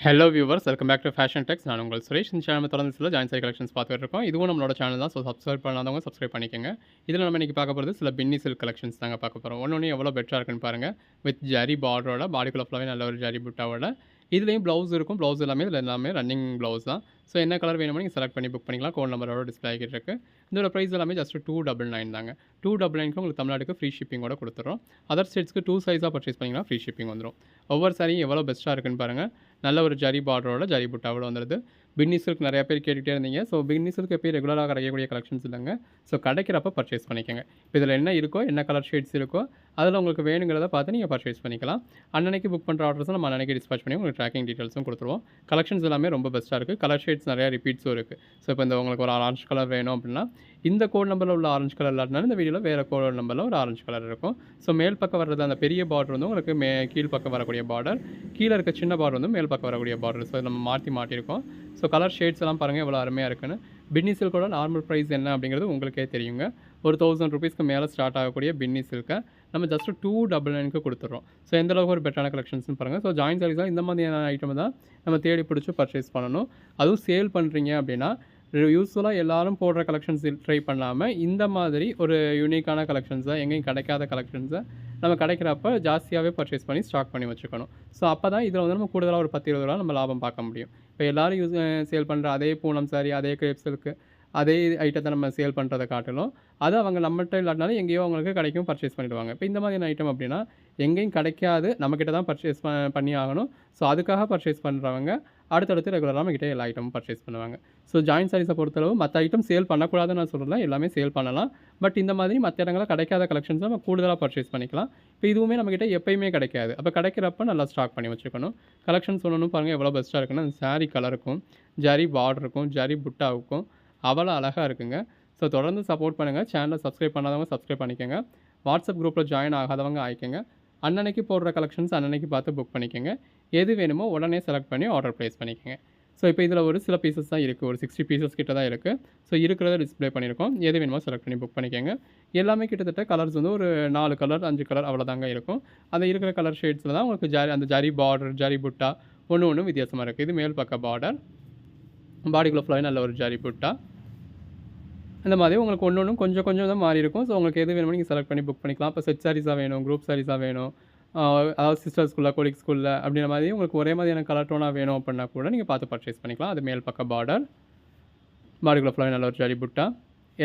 Hello viewers, welcome back to Fashion Tex. நான் உங்கள் சுரேஷ். இந்த சேனல் தொடர்ந்து சில ஜாயின் சாரி கலெக்ஷன்ஸ் பார்த்துட்டு இருக்கோம். இதுவும் நம்மளோட சேனல் தான். ஸோ சப்ஸ்கிரைப் பண்ணாதவங்க சப்ஸ்கிரைப் பண்ணிக்கோங்க. இதில் நம்ம இன்றைக்கி பார்க்க போகிறது சில பின்னி சில்க் கலெக்ஷன்ஸ் தாங்க பார்க்க போகிறோம். ஒன்று எவ்வளோ பெட்டராக இருக்குன்னு பாருங்கள். வித் ஜரி பார்டரோட பாடிக்குள்ள ஃபுல்லாகவே நல்ல ஒரு ஜரி புட்டாவோட இதுலேயும் ப்ளவுஸ் இருக்கும். ப்ளவுஸ் எல்லாமே இதில் எல்லாமே ரன்னிங் ப்ளவுஸ் தான். ஸோ என்ன கலர் வேணுமோ நீங்கள் செலக்ட் பண்ணி புக் பண்ணிக்கலாம். கோட் நம்பரோட டிஸ்பிளே ஆகிட்டு இருக்குது. இதோட ப்ரைஸ் எல்லாமே ஜஸ்ட் 299 தாங்க. 299 உங்களுக்கு தமிழ்நாட்டுக்கு ஃப்ரீ ஷிப்பிங்கோட கொடுத்துறோம். அதர் ஸ்டேட்ஸ்க்கு 2 சைஸாக பர்ச்சேஸ் பண்ணிங்கன்னா ஃப்ரீ ஷிப்பிங் வந்துடும். ஒவ்வொரு சாரியும் எவ்வளோ பெஸ்ட்டாக இருக்குன்னு பாருங்கள். நல்ல ஒரு ஜரி பார்டரோட ஜரி புட்டாவோட வந்துடுது. பின்னி சில்க் நிறையா பேர் கேட்டுகிட்டே இருந்தீங்க. ஸோ பின்னி சில்க் எப்பயும் ரெகுலராக கிடைக்கக்கூடிய கலெக்ஷன்ஸ் இல்லைங்க. ஸோ கிடைக்கிறப்ப பர்ச்சேஸ் பண்ணிக்கோங்க. இப்போ இதில் என்ன இருக்கோ, என்ன கலர் ஷேட்ஸ் இருக்கோ அதில் உங்களுக்கு வேணுங்கிறத பார்த்து நீங்கள் பர்ச்சேஸ் பண்ணிக்கலாம். அன்னன்னைக்கு புக் பண்ணுற ஆர்டர்ஸும் நம்ம அன்னன்னைக்கு டிஸ்பேச் பண்ணி உங்களுக்கு ட்ராக்கிங் டீட்டெயில்ஸும் கொடுத்துருவோம். கலெக்ஷன்ஸ் எல்லாமே ரொம்ப பெஸ்ட்டாக இருக்குது. கலர் ஷேட்ஸ் நிறையா ரிப்பீட்ஸும் இருக்குது. ஸோ இப்போ இந்த உங்களுக்கு ஒரு ஆரஞ்சு கலர் வேணும் அப்படின்னா இந்த கோட் நம்பரில் உள்ள ஆரஞ்சு கலர் இல்லாட்டினாலும் இந்த வீடியோவில் வேறு கோட் நம்பரில் ஒரு ஆரஞ்சு கலர் இருக்கும். ஸோ மேல் பக்கம் வர்றது அந்த பெரிய பார்டர் வந்து உங்களுக்கு கீழ் பக்கம் வரக்கூடிய பார்டர், கீழே இருக்க சின்ன பார்டர் வந்து மேல் பக்கம் வரக்கூடிய பார்டர். ஸோ நம்ம மாட்டியிருக்கோம். ஸோ கலர் ஷேட்ஸ் எல்லாம் பாருங்கள் எவ்வளோ அருமையாக இருக்குன்னு. பின்னி சில்கோட நார்மல் ப்ரைஸ் என்ன அப்படிங்கிறது உங்களுக்கே தெரியுங்க. ஒரு 1000 ருபீஸ்க்கு மேலே ஸ்டார்ட் ஆகக்கூடிய பின்னி சில்கை நம்ம ஜஸ்ட் 299க்கு கொடுத்துட்றோம். ஸோ எந்தளவுக்கு ஒரு பெட்டரான கலெக்ஷன்ஸ்னு பாருங்கள். ஸோ ஜாயின் சாரீஸாக இந்த மாதிரியான ஐட்டம் தான் நம்ம தேடி பிடிச்சி பர்ச்சேஸ் பண்ணணும். அதுவும் சேல் பண்ணுறீங்க அப்படின்னா யூஸ்வலாக எல்லோரும் போடுற கலெக்ஷன்ஸ் ட்ரை பண்ணாமல் இந்த மாதிரி ஒரு யூனிக்கான கலெக்ஷன்ஸை, எங்கேயும் கிடைக்காத கலெக்ஷன்ஸை நம்ம கிடைக்கிறப்ப ஜாஸ்தியாகவே பர்ச்சேஸ் பண்ணி ஸ்டாக் பண்ணி வச்சுக்கணும். ஸோ அப்போ தான் இதில் வந்து நம்ம கூடுதலாக ஒரு 10-20 ரூபா நம்ம லாபம் பார்க்க முடியும். இப்போ எல்லோரும் சேல் பண்ணுற அதே பூனம் சாரி, அதே கிரேப் சில்க்கு, அதே ஐட்டத்தை நம்ம சேல் பண்ணுறதை காட்டிலும் அது அவங்க நம்மகிட்ட இல்லாட்டினாலும் எங்கேயோ அவங்களுக்கு கிடைக்கும், பர்ச்சேஸ் பண்ணிவிடுவாங்க. இப்போ இந்த மாதிரியான ஐட்டம் அப்படின்னா எங்கேயும் கிடைக்காது, நம்மக்கிட்ட தான் பர்ச்சேஸ் பண்ணி ஆகணும். ஸோ அதுக்காக பர்ச்சேஸ் பண்ணுறவங்க அடுத்தடுத்து ரெகுலராக நம்மக்கிட்ட எல்லா ஐட்டமும் பர்ச்சேஸ் பண்ணுவாங்க. ஸோ ஜாயின் சாரீஸை பொறுத்தளவு மற்ற ஐட்டம் சேல் பண்ணக்கூடாதுன்னு நான் சொல்லலை, எல்லாமே சேல் பண்ணலாம். பட் இந்த மாதிரி மற்ற இடங்களில் கிடைக்காத கலெக்ஷன்ஸை நம்ம கூடுதலாக பர்ச்சேஸ் பண்ணிக்கலாம். இப்போ இதுவுமே நம்மக்கிட்ட எப்பயுமே கிடைக்காது. அப்போ கிடைக்கிறப்ப நல்லா ஸ்டாக் பண்ணி வச்சுக்கணும். கலெக்ஷன் சொல்லணும் பாருங்கள் எவ்வளோ பெஸ்ட்டாக இருக்குன்னு. அந்த சாரீ கலருக்கும் ஜரி பார்டருக்கும் ஜரி புட்டாவுக்கும் அவ்வளோ அழகாக இருக்குங்க. ஸோ தொடர்ந்து சப்போர்ட் பண்ணுங்கள். சேனலை சப்ஸ்கிரைப் பண்ணாதவங்க சப்ஸ்கிரைப் பண்ணிக்கோங்க. வாட்ஸ்அப் குரூப்பில் ஜாயின் ஆகாதவங்க ஆகிக்கோங்க. அன்னன்னைக்கு போடுற கலெக்ஷன்ஸ் அன்னன்னைக்கு பார்த்து புக் பண்ணிக்கோங்க. எது வேணுமோ உடனே செலக்ட் பண்ணி ஆர்டர் ப்ளேஸ் பண்ணிக்கோங்க. ஸோ இப்போ இதில் ஒரு சில பீசஸ் தான் இருக்குது. ஒரு 60 பீசஸ் கிட்ட தான் இருக்குது. ஸோ இருக்கிறத டிஸ்ப்ளே பண்ணியிருக்கோம். எது வேணுமோ செலக்ட் பண்ணி புக் பண்ணிக்கோங்க. எல்லாமே கிட்டத்தட்ட கலர்ஸ் வந்து ஒரு 4 கலர் 5 கலர் அவ்வளோதாங்க இருக்கும். அந்த இருக்கிற கலர் ஷேட்ஸில் தான் உங்களுக்கு அந்த ஜரி பார்டர், ஜரி புட்டா ஒன்று வித்தியாசமாக இருக்குது. இது மேல் பக்க பார்டர், பாடிக்குள்ள ஃபுல்லாகவே நல்ல ஒரு ஜரி புட்டா. இந்த மாதிரி உங்களுக்கு ஒன்று கொஞ்சம் கொஞ்சம் தான் மாறி இருக்கும். ஸோ உங்களுக்கு எது வேணுமோ நீங்கள் செலக்ட் பண்ணி புக் பண்ணிக்கலாம். இப்போ செட் சாரீஸாக வேணும், குரூப் சாரீஸாக வேணும், அதாவது சிஸ்டர்ஸ்குள்ளே கொலீக்ஸ்குள்ளே அப்படின்ற மாதிரி உங்களுக்கு ஒரே மாதிரியான கலர் டோனாக வேணும் அப்படின்னா கூட நீங்கள் பார்த்து பர்ச்சேஸ் பண்ணிக்கலாம். அது மேல் பக்க பார்டர், பாடிக்குள்ள ஃபுல்லாகவே நல்ல ஒரு ஜரி புட்டா,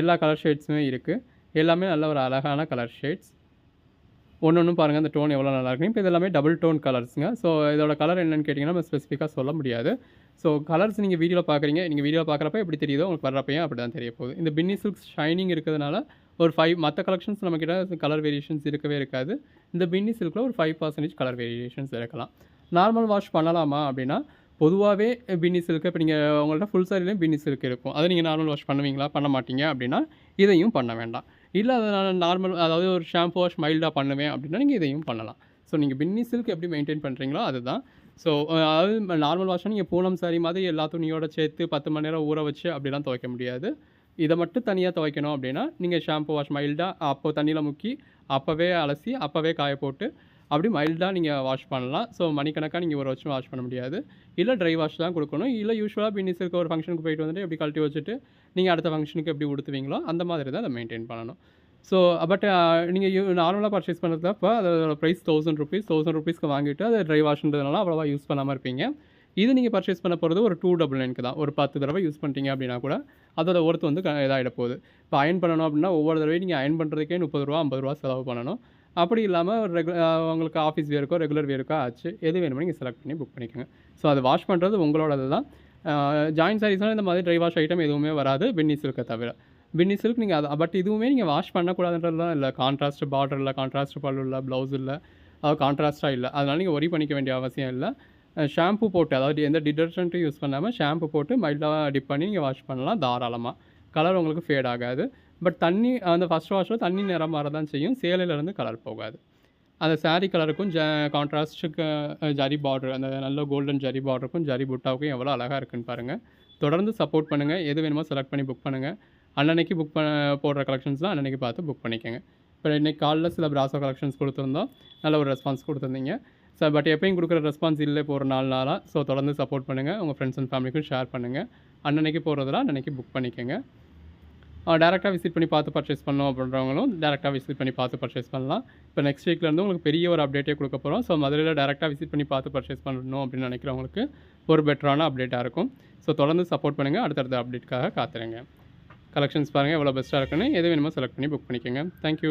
எல்லா கலர் ஷேட்ஸுமே இருக்குது. எல்லாமே நல்ல ஒரு அழகான கலர் ஷேட்ஸ். ஒன்றும் பாருங்கள் அந்த டோன் எவ்வளோ நல்லாயிருக்கு. இப்போ இதெல்லாமே டபுள் டோன் கலர்ஸுங்க. ஸோ இதோட கலர் என்னென்னு கேட்டிங்கன்னா நம்ம ஸ்பெசிஃபிக்காக சொல்ல முடியாது. ஸோ கலர்ஸ் நீங்கள் வீடியோவில் பார்க்குறீங்க. நீங்கள் வீடியோவில் பார்க்குறப்ப எப்படி தெரியுதோ உங்களுக்கு வர்றப்பையும் அப்படி தான் தெரிய போகுது. இந்த பின்னி சில்க் ஷைனிங் இருக்கிறதுனால ஒரு 5 மற்ற கலெக்ஷன்ஸ் நம்மக்கிட்ட கலர் வேரியேஷன்ஸ் இருக்கவே இருக்காது. இந்த பின்னி சில்கில் ஒரு 5% கலர் வேரியேஷன்ஸ் இருக்கலாம். நார்மல் வாஷ் பண்ணலாமா அப்படின்னா பொதுவாகவே பின்னி சில்க்கு இப்போ நீங்கள் உங்கள்கிட்ட ஃபுல் சாரிலையும் பின்னி சில்க் இருக்கும். அதை நீங்கள் நார்மல் வாஷ் பண்ணுவீங்களா, பண்ண மாட்டீங்க அப்படின்னா இதையும் பண்ண வேண்டாம். இல்லை அதை நான் நார்மல் அதாவது ஒரு ஷாம்பு வாஷ் மைல்டாக பண்ணுவேன் அப்படின்னா நீங்கள் இதையும் பண்ணலாம். ஸோ நீங்கள் பின்னி சில்க் எப்படி மெயின்டைன் பண்ணுறீங்களோ அதுதான். ஸோ அதாவது நார்மல் வாஷ்னா நீங்கள் பூனம் சாரி மாதிரி எல்லா துணியோட சேர்த்து 10 மணி நேரம் ஊற வச்சு அப்படிலாம் துவைக்க முடியாது. இதை மட்டும் தனியாக துவைக்கணும் அப்படின்னா நீங்கள் ஷாம்பு வாஷ் மைல்டாக அப்போ தண்ணியில் முக்கி அப்போவே அலசி அப்போவே காய போட்டு அப்படி மைல்டாக நீங்கள் வாஷ் பண்ணலாம். ஸோ மணிக்கணக்காக நீங்கள் ஊற வச்சு வாஷ் பண்ண முடியாது. இல்லை ட்ரை வாஷ் தான் கொடுக்கணும். இல்லை யூஸ்வலாக பின்னி சில்க் ஒரு ஃபங்க்ஷனுக்கு போயிட்டு வந்துட்டு எப்படி கழட்டி வச்சுட்டு நீங்கள் அடுத்த ஃபங்க்ஷனுக்கு எப்படி உடுத்துவீங்களோ அந்த மாதிரி தான் அதை மெயின்டைன் பண்ணணும். ஸோ பட் நீங்கள் நார்மலாக பர்ச்சேஸ் பண்ணுறப்ப அதோட ப்ரைஸ் 1000 ருபீஸ். 1000 ருபீஸ்க்கு வாங்கிட்டு அதை ட்ரை வாஷ்ன்றதுனால அவ்வளோவா யூஸ் பண்ணாமல் இருப்பீங்க. இது நீங்கள் பர்ச்சேஸ் பண்ண போகிறது ஒரு 299க்கு தான். ஒரு 10 தடவை யூஸ் பண்ணிட்டீங்க அப்படின்னா கூட அதோட ஒர்த்து வந்து இதாகிட போகுது. இப்போ அயன் பண்ணணும் அப்படின்னா ஒவ்வொரு தடவையும் நீங்கள் அயன் பண்ணுறதுக்கே 30 ரூபா 50 ரூபா செலவு பண்ணணும். அப்படி இல்லாமல் உங்களுக்கு ஆஃபீஸ் வேருக்கோ ரெகுலர் வேருக்கோ ஆச்சு எது வேணுமோ நீங்கள் செலக்ட் பண்ணி புக் பண்ணிக்கோங்க. ஸோ அது வாஷ் பண்ணுறது உங்களோடது தான். ஜாயின் சாரீஸ்னால் இந்த மாதிரி ட்ரை வாஷ் ஐட்டம் எதுவுமே வராது பின்னி சில்க்கை தவிர. பின்னி சில்க் நீங்கள் அதை பட் இதுவுமே நீங்கள் வாஷ் பண்ணக்கூடாதுன்றது தான் இல்லை. கான்ட்ராஸ்ட் பார்டர் இல்லை, கான்ட்ராஸ்ட் பல்லு இல்லை, ப்ளவுஸ் இல்லை, அதாவது கான்ட்ராஸ்ட்டாக இல்லை. அதனால் நீங்கள் ஒரி பண்ணிக்க வேண்டிய அவசியம் இல்லை. ஷாம்பு போட்டு அதாவது எந்த டிடர்ஜென்ட்டும் யூஸ் பண்ணாமல் ஷாம்பு போட்டு மைல்டாக டிப் பண்ணி நீங்கள் வாஷ் பண்ணலாம் தாராளமாக. கலர் உங்களுக்கு ஃபேட் ஆகாது. பட் தண்ணி அந்த ஃபஸ்ட் வாஷில் தண்ணி நிறம் மாற தான் செய்யும். சேலையிலேருந்து கலர் போகாது. அந்த சாரீ கலருக்கும் கான்ட்ராஸ்ட்டுக்கு ஜரி பார்டர் அந்த நல்ல கோல்டன் ஜரி பார்டருக்கும் ஜரி புட்டாவுக்கும் எவ்வளோ அழகாக இருக்குன்னு பாருங்கள். தொடர்ந்து சப்போர்ட் பண்ணுங்கள். எது வேணுமோ செலக்ட் பண்ணி புக் பண்ணுங்கள். அன்னன்னைக்கு போடுற கலெக்ஷன்ஸ்லாம் அன்னன்னைக்கு பார்த்து புக் பண்ணிக்கோங்க. இப்போ இன்றைக்கி காலைல சில பிராசோ கலெக்ஷன்ஸ் கொடுத்துருந்தோம். நல்ல ஒரு ரெஸ்பான்ஸ் கொடுத்துருந்தீங்க. பட் எப்பயும் குடுக்குற ரெஸ்பான்ஸ் இல்ல இப்போ ஒரு 4 நாளா. ஸோ தொடர்ந்து சப்போர்ட் பண்ணுங்க. உங்க ஃப்ரெண்ட்ஸ் அண்ட் ஃபேமிலிக்கும் ஷேர் பண்ணுங்க. அன்னன்னைக்கு போடுறதெல்லாம் அன்னன்னைக்கு புக் பண்ணிக்கங்க. டைரக்ட்டா விசிட் பண்ணி பார்த்து பர்ச்சேஸ் பண்ணணும் அப்படின்றவங்களும் டைரக்ட்டா விசிட் பண்ணி பார்த்து பர்ச்சேஸ் பண்ணலாம். இப்போ நெக்ஸ்ட் வீக்லேருந்து உங்களுக்கு பெரிய ஒரு அப்டேட்டே குடுக்க போறோம். ஸோ மதுரையில டைரக்ட்டா விசிட் பண்ணி பார்த்து பர்ச்சேஸ் பண்ணணும் அப்படின்னு நினைக்கிறவங்களுக்கு ஒரு பெட்டரான அப்டேட்டா இருக்கும். ஸோ தொடர்ந்து சப்போர்ட் பண்ணுங்க. அடுத்தடுத்த அப்டேட்காக காத்திருங்க. கலெக்ஷன்ஸ் பாருங்க எவ்வளோ பெஸ்ட்டா இருக்குன்னு. எது வேணுமோ செலக்ட் பண்ணி புக் பண்ணிக்கங்க. Thank you.